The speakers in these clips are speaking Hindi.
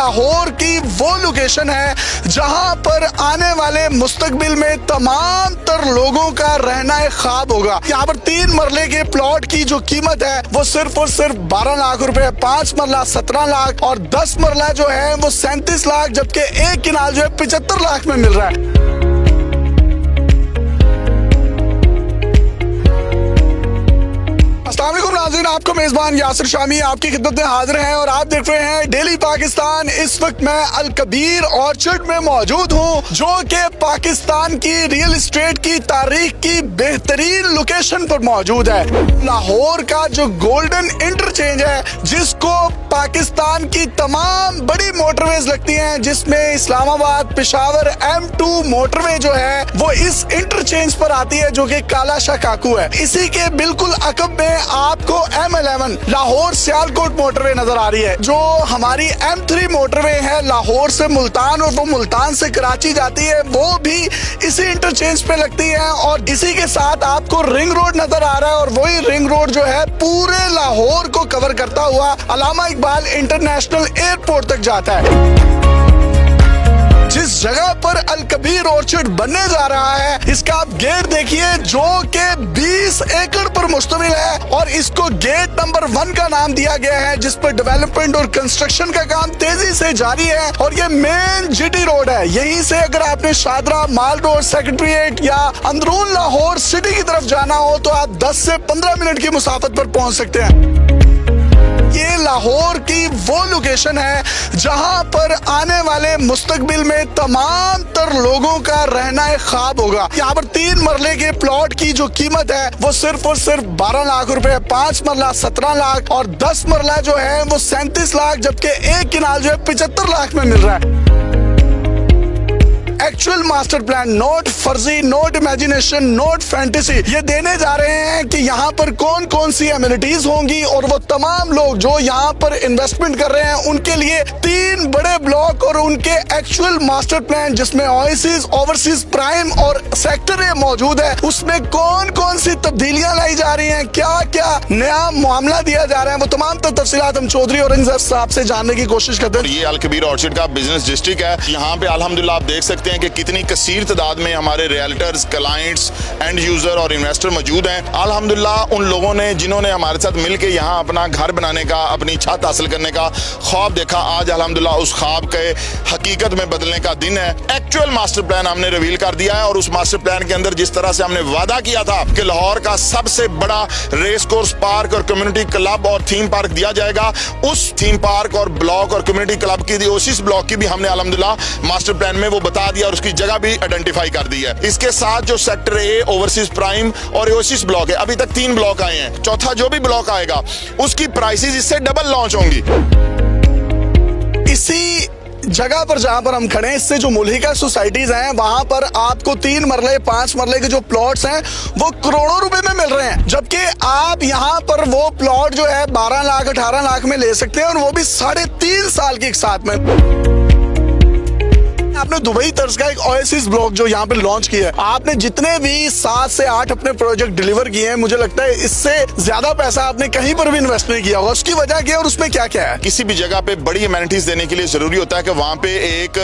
लाहौर की वो लोकेशन है जहां पर आने वाले मुस्तकबिल में तमाम तर लोगों का रहना एक ख्वाब होगा। यहाँ पर 3 मरले के प्लॉट की जो कीमत है वो सिर्फ और सिर्फ 12 लाख रुपए, 5 मरला 17 लाख और 10 मरला जो है वो 37 लाख, जबकि एक किनाल जो है 75 लाख में मिल रहा है। अस्सलाम वालेकुम नाज़रीन, आपको मेजबान यासिर शामी आपकी खिदमत में हाजिर हैं और आप देख रहे हैं डेली पाकिस्तान। इस वक्त मैं अल कबीर ऑर्चर्ड में मौजूद हूं, जो कि पाकिस्तान की रियल एस्टेट की तारीख की बेहतरीन लोकेशन पर मौजूद है। लाहौर का जो गोल्डन इंटरचेंज है, जिसको पाकिस्तान की तमाम बड़ी मोटरवेज लगती हैं, जिसमें इस्लामाबाद पेशावर M2 मोटरवे जो है वो इस इंटरचेंज पर आती है, जो कि काला शाह काकू है। इसी के बिल्कुल अकब में आपको M11 लाहौर सियालकोट मोटरवे नजर आ रही है, जो हमारी M3 मोटरवे है लाहौर से मुल्तान और वो मुल्तान से कराची जाती है, वो भी इसी इंटरचेंज पे लगती है। और इसी के साथ आपको रिंग रोड नजर आ रहा है और वही रिंग रोड जो है पूरे लाहौर को कवर करता हुआ अल्लामा इकबाल इंटरनेशनल एयरपोर्ट तक जाता है। जिस जगह पर अल कबीर ऑर्चर्ड बनने जा रहा है, इसका आप गेट देखिए, जो कि 20 एकड़ पर मुश्तमिल है और इसको गेट नंबर 1 का नाम दिया गया है, जिस पर डेवलपमेंट और कंस्ट्रक्शन का काम तेजी से जारी है। और ये मेन जीटी रोड है। यहीं से अगर आपने शादरा, माल रोड, सेक्रेटरीट या अंदरून लाहौर सिटी की तरफ जाना हो तो आप 10 से 15 मिनट की मुसाफत पर पहुंच सकते हैं। ये लाहौर की वो लोकेशन है जहां पर आने वाले मुस्तकबिल में तमाम तर लोगों का रहना एक ख्वाब होगा। यहाँ पर 3 मरले के प्लॉट की जो कीमत है वो सिर्फ और सिर्फ 12 लाख रुपए, 5 मरला 17 लाख और 10 मरला जो है वो 37 लाख, जबकि एक किनाल जो है 75 लाख में मिल रहा है। एक्चुअल मास्टर प्लान, नोट फर्जी, नोट इमेजिनेशन, नोट फैंटेसी, ये देने जा रहे हैं कि यहाँ पर कौन कौन सी एमिनिटीज होंगी और वो तमाम लोग जो यहाँ पर इन्वेस्टमेंट कर रहे हैं उनके लिए 3 बड़े ब्लॉक और उनके एक्चुअल मास्टर प्लान, जिसमें ओएसिस, ओवरसीज प्राइम और सेक्टर ए मौजूद है, उसमें कौन कौन सी तब्दीलियां लाई जा रही हैं, क्या क्या नया मामला दिया जा रहा है, वो तमाम तफसीलात हम चौधरी औरंगजेब साहब से जानने की कोशिश करते हैं। ये अल कबीर ऑर्चर्ड का बिजनेस डिस्ट्रिक्ट है। यहाँ पे अल्हम्दुलिल्लाह आप देख सकते हैं कि कितनी कसीर तादाद में हमारे रियल्टर्स, क्लाइंट्स, एंड यूजर और इन्वेस्टर मौजूद हैं। अल्हम्दुलिल्लाह उन लोगों ने जिन्होंने हमारे साथ मिलकर यहाँ अपना घर बनाने का, अपनी छत हासिल करने का ख्वाब देखा, आज अल्हम्दुलिल्लाह उस ख्वाब के हकीकत में बदलने का दिन है। एक्चुअल मास्टर प्लान हमने रिवील कर दिया है और उस मास्टर प्लान के अंदर जिस तरह से हमने वादा किया था कि लाहौर का सबसे बड़ा रेस कोर्स पार्क और कम्युनिटी क्लब और थीम पार्क दिया जाएगा, उस थीम पार्क और ब्लॉक और कम्युनिटी क्लब की ओसिस ब्लॉक की भी हमने अल्हम्दुलिल्लाह मास्टर प्लान में वो बता दिया और उसकी जगह भी आइडेंटिफाई कर दी है। इसके साथ जो सेक्टर ए, ओवरसीज प्राइम और ओसिस ब्लॉक है, अभी तक 3 ब्लॉक आए हैं, चौथा जो भी ब्लॉक आएगा उसकी प्राइसेस इससे डबल लॉन्च होंगी। इसी जगह पर जहां पर हम खड़े हैं, इससे जो मुल्हिका सोसाइटीज हैं वहां पर आपको 3 मरले, 5 मरले के जो प्लॉट्स हैं वो करोड़ों रुपए में मिल रहे हैं, जबकि आप यहां पर वो प्लॉट जो है 12 लाख 18 लाख में ले सकते हैं और वो भी 3.5 साल के एक साथ में। आपने दुबई तर्ज का एक ओएसिस ब्लॉक जो यहाँ पे लॉन्च किया है, आपने जितने भी 7 से 8 अपने प्रोजेक्ट डिलीवर किए हैं, मुझे लगता है इससे ज्यादा पैसा आपने कहीं पर भी इन्वेस्ट नहीं किया होगा। उसकी वजह क्या है और उसमें क्या क्या है? किसी भी जगह पे बड़ी एमेनिटीज देने के लिए जरूरी होता है कि वहाँ पे एक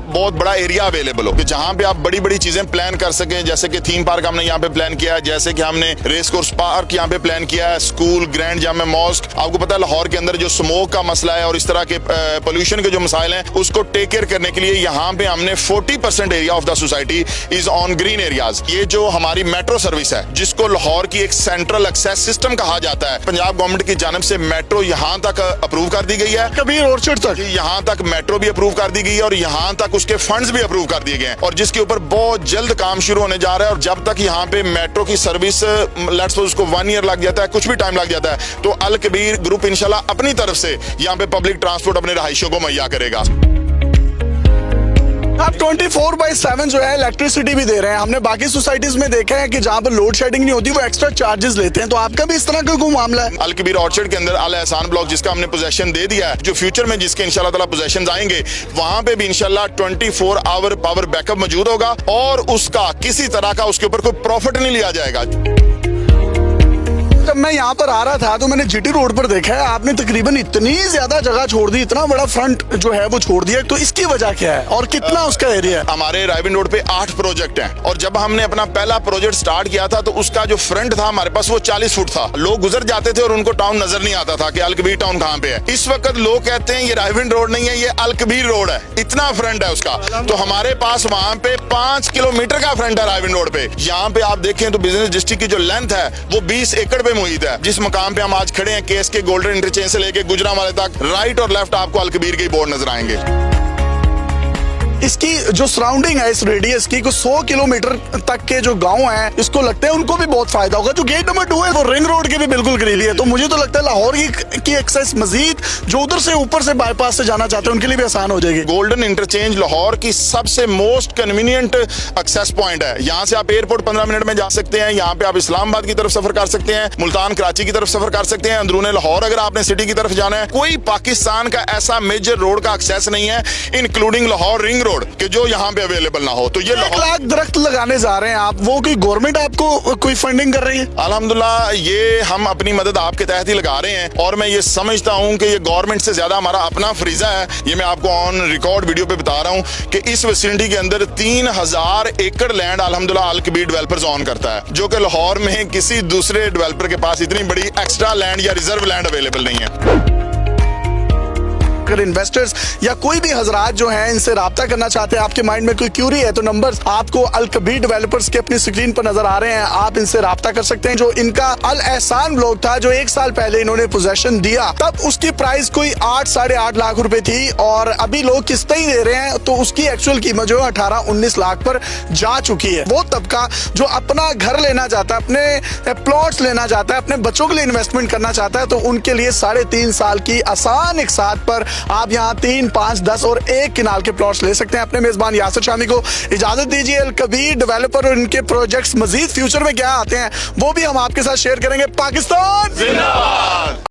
बहुत बड़ा एरिया अवेलेबल हो, कि जहाँ पे आप बड़ी बड़ी चीजें प्लान कर सकें, जैसे कि थीम पार्क हमने यहाँ पे प्लान किया है, जैसे कि हमने रेस कोर्स पार्क यहाँ पे प्लान किया है, स्कूल, ग्रैंड जामा मॉस्क। आपको पता है लाहौर के अंदर जो स्मोक का मसला है और इस तरह के पोल्यूशन के जो मसाइल हैं उसको टेक केयर करने के लिए यहाँ पे हमने 40% area of the society is on green areas. ये जो हमारी मेट्रो सर्विस है, जिसको लाहौर की एक सेंट्रल एक्सेस सिस्टम कहा जाता है, पंजाब गवर्नमेंट की जानिब से मेट्रो यहाँ तक अप्रूव कर दी गई है, कबीर ऑर्चर्ड तक यहाँ तक मेट्रो भी अप्रूव कर दी गई है और यहाँ तक उसके फंड्स भी अप्रूव कर दिए गए हैं और जिसके ऊपर बहुत जल्द काम शुरू होने जा रहा है। और जब तक यहाँ पे मेट्रो की सर्विस लेट्स सपोज उसको 1 ईयर लग जाता है, कुछ भी टाइम लग जाता है, तो अल कबीर ग्रुप इंशाल्लाह अपनी तरफ से यहाँ पे पब्लिक ट्रांसपोर्ट अपने रहायशियों को मुहैया करेगा। आप 24/7 जो है इलेक्ट्रिसिटी भी दे रहे हैं। हमने बाकी सोसाइटीज में देखा है कि जहाँ पर लोड शेडिंग नहीं होती वो एक्स्ट्रा चार्जेस लेते हैं, तो आपका भी इस तरह का कोई मामला है? अल कबीर ऑर्चर्ड के अंदर अल एहसान ब्लॉक जिसका हमने पोजेशन दे दिया है, जो फ्यूचर में जिसके इंशाल्लाह ताला पोजेशन आएंगे वहां पे भी इंशाल्लाह 24 आवर पावर बैकअप मौजूद होगा और उसका किसी तरह का उसके ऊपर कोई प्रॉफिट नहीं लिया जाएगा। जब मैं यहाँ पर आ रहा था तो मैंने जीटी रोड पर देखा है आपने तकरीबन इतनी ज्यादा जगह छोड़ दी, इतना बड़ा फ्रंट जो है वो छोड़ दिया, तो इसकी वजह क्या है और कितना उसका एरिया है? हमारे रायविंड रोड पे 8 प्रोजेक्ट हैं और जब हमने अपना पहला प्रोजेक्ट स्टार्ट किया था तो उसका जो फ्रंट था हमारे पास वो 40 फुट था। लोग गुजर जाते थे और उनको टाउन नजर नहीं आता था कि अलकबीर टाउन कहाँ पे है। इस वक्त लोग कहते हैं ये रायविंड रोड नहीं है, ये अलकबीर रोड है, इतना फ्रंट है उसका। तो हमारे पास वहाँ पे 5 किलोमीटर का फ्रंट है रायविंड रोड पे। यहाँ पे आप देखें तो बिजनेस डिस्ट्रिक्ट की जो लेंथ है वो 20 एकड़ पे मुहित है। जिस मकाम पे हम आज खड़े हैं, केस के गोल्डन इंटरचेंज से लेके गुजरांवाले तक, राइट और लेफ्ट आपको अलकबीर के बोर्ड नजर आएंगे। इसकी जो सराउंडिंग है इस रेडियस की, 100 किलोमीटर तक के जो गांव हैं इसको लगता है उनको भी बहुत फायदा होगा। जो गेट नंबर 2 है वो रिंग रोड के भी बिल्कुल करीबी है, तो मुझे तो लगता है लाहौर की एक्सेस मजीद जो उधर से ऊपर से बाईपास से जाना चाहते हैं उनके लिए भी आसान हो जाएगी। गोल्डन इंटरचेंज लाहौर की सबसे मोस्ट कन्वीनियंट एक्सेस पॉइंट है। यहाँ से आप एयरपोर्ट 15 मिनट में जा सकते हैं, यहाँ पे आप इस्लामाबाद की तरफ सफर कर सकते हैं, मुल्तान कराची की तरफ सफर कर सकते हैं, अंदरूने लाहौर अगर आपने सिटी की तरफ जाना है। कोई पाकिस्तान का ऐसा मेजर रोड का एक्सेस नहीं है इंक्लूडिंग लाहौर रिंग रोड कि जो यहाँ पे अवेलेबल ना हो। तो ये 1 लाख दरख्त लगाने जा रहे हैं आप, वो कोई गवर्नमेंट आपको कोई फंडिंग कर रही है? अल्हम्दुलिल्लाह ये हम अपनी मदद आपके तहत ही लगा रहे हैं और मैं ये समझता हूँ कि ये गवर्नमेंट से ज्यादा हमारा अपना फरीजा है। ये मैं आपको ऑन रिकॉर्ड वीडियो पे बता रहा हूँ कि इस विसिनिटी के अंदर 3000 एकड़ लैंड अल्हम्दुलिल्लाह अलकबीर डेवलपर्स ऑन करता है, जो कि लाहौर में किसी दूसरे डेवलपर के पास इतनी बड़ी एक्स्ट्रा लैंड या रिजर्व लैंड अवेलेबल नहीं है। अगर इन्वेस्टर्स या कोई भी हजरात जो हैं इनसे राब्ता करना चाहते हैं, आपके माइंड में कोई क्यूरी है, तो नंबर्स आपको अलकबीर डेवलपर्स के अपनी स्क्रीन पर नजर आ रहे हैं, आप इनसे राब्ता कर सकते हैं। जो इनका अल एहसान ब्लॉक था जो 1 साल पहले इन्होंने पोजेशन दिया, तब उसकी प्राइस कोई 8 साढ़े 8 लाख रुपए थी और अभी लोग किस्तें ही दे रहे हैं, तो उसकी एक्चुअल कीमत जो है 18-19 लाख पर जा चुकी है। वो तबका जो अपना घर लेना चाहता है, अपने प्लॉट्स लेना चाहता है, अपने बच्चों के लिए इन्वेस्टमेंट करना चाहता है, तो उनके लिए 3.5 साल की आसान एक साथ पर आप यहाँ 3, 5, 10 और 1 किनाल के प्लॉट्स ले सकते हैं। अपने मेजबान यासिर शामी को इजाजत दीजिए। अलकबीर डेवलपर और इनके प्रोजेक्ट्स मजीद फ्यूचर में क्या आते हैं वो भी हम आपके साथ शेयर करेंगे। पाकिस्तान जिंदाबाद।